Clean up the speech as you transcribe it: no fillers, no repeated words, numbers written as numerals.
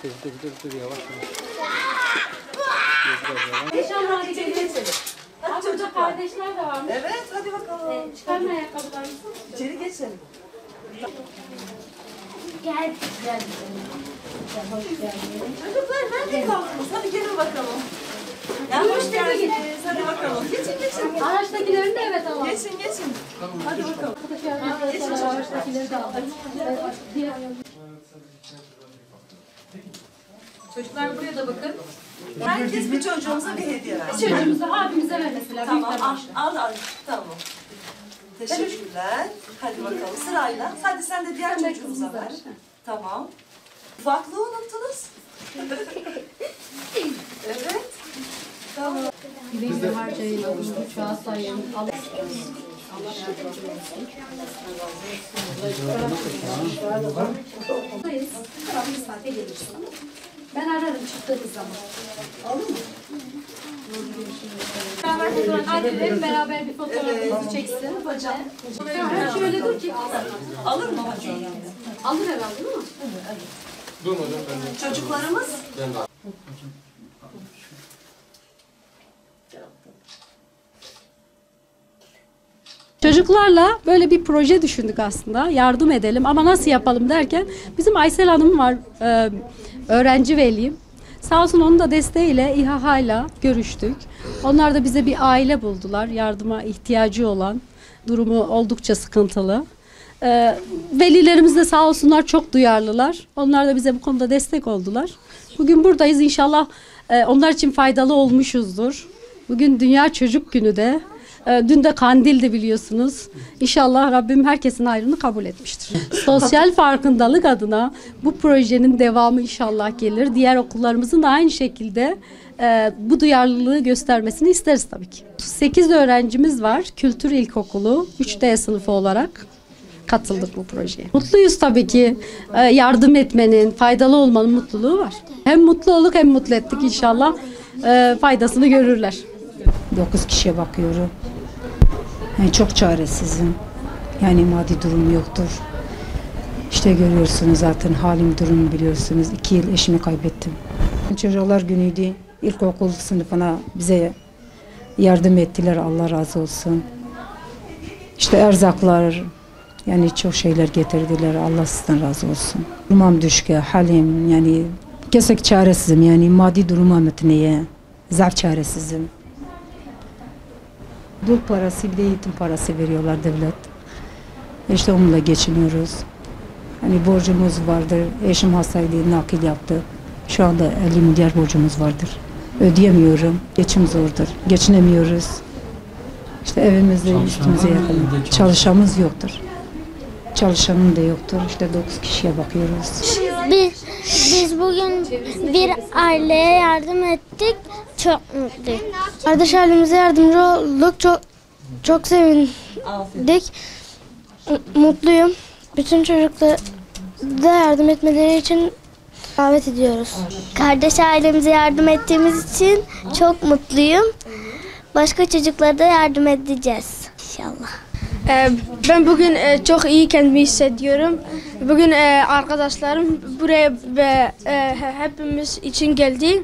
Dur yavaş yavaş. İnşallah hadi geçelim. Hadi çocuk kardeşler de varmış. Evet, hadi bakalım. Çıkarma ayakkabılarınızı. İçeri geçelim. Gel. Hoş geldiniz. Çocuklar nerede kaldınız? Hadi gelin bakalım. Ya hoş geldiniz. Hadi bakalım. Geçin. Araçtakilerini de evet alalım. Geçin. Hadi bakalım. Araçtakileri de alalım. Çocuklar buraya da bakın. Herkes bir çocuğumuza bir hediye ver. Çocuğumuza, abimize ver mesela. Tamam, al. Tamam. Teşekkürler. Hadi bakalım sırayla. Hadi sen de diğer çocuğumuza ver. Tamam. Ufaklığı unuttunuz. Evet. Tamam. Güveyli harcayın, uçağa sayın. Ben ararım çıktığınız zaman. Olur mu? Hadi beraber bir fotoğrafımızı çeksin. Hocam. Şöyle dur ki. Alır mı hocam? Alır herhalde değil mi? Dur hocam ben de. Çocuklarımız? Ben de. Çocuklarla böyle bir proje düşündük aslında. Yardım edelim ama nasıl yapalım derken bizim Aysel Hanım var, öğrenci veliyim. Sağ olsun onun da desteğiyle İHA'yla görüştük. Onlar da bize bir aile buldular. Yardıma ihtiyacı olan, durumu oldukça sıkıntılı. Velilerimiz de sağ olsunlar çok duyarlılar. Onlar da bize bu konuda destek oldular. Bugün buradayız. İnşallah onlar için faydalı olmuşuzdur. Bugün Dünya Çocuk Günü de. Dün de Kandil'di biliyorsunuz. İnşallah Rabbim herkesin hayrını kabul etmiştir. Sosyal farkındalık adına bu projenin devamı inşallah gelir. Diğer okullarımızın da aynı şekilde bu duyarlılığı göstermesini isteriz tabii ki. 8 öğrencimiz var. Kültür İlkokulu 3D sınıfı olarak katıldık bu projeye. Mutluyuz tabii ki. Yardım etmenin, faydalı olmanın mutluluğu var. Hem mutlu olduk hem mutlu ettik inşallah. Faydasını görürler. 9 kişiye bakıyorum. Yani çok çaresizim. Yani maddi durum yoktur. İşte görüyorsunuz zaten halim durumu biliyorsunuz. 2 yıl eşimi kaybettim. Çocuklar günüydü. İlkokul sınıfına bize yardım ettiler. Allah razı olsun. İşte erzaklar, yani çok şeyler getirdiler. Allah sizden razı olsun. Durumum düşke, halim yani kesek çaresizim. Yani maddi duruma mütneye. Zar çaresizim. Dul parası bir de eğitim parası veriyorlar devlet. İşte onunla geçiniyoruz. Hani borcumuz vardır. Eşim hastaydı, nakil yaptı. Şu anda 50 milyar borcumuz vardır. Ödeyemiyorum. Geçim zordur. Geçinemiyoruz. İşte evimizde üstümüze yakın. Çalışanımız yoktur. Çalışanın da yoktur. İşte 9 kişiye bakıyoruz. Biz bugün bir aileye yardım ettik. Çok mutluyum. Kardeş ailemize yardımcı olduk. Çok sevindik. Mutluyum. Bütün çocuklara da yardım etmeleri için davet ediyoruz. Kardeş ailemize yardım ettiğimiz için çok mutluyum. Başka çocuklara da yardım edeceğiz inşallah. Ben bugün çok iyi kendimi hissediyorum. Bugün arkadaşlarım buraya ve hepimiz için geldi.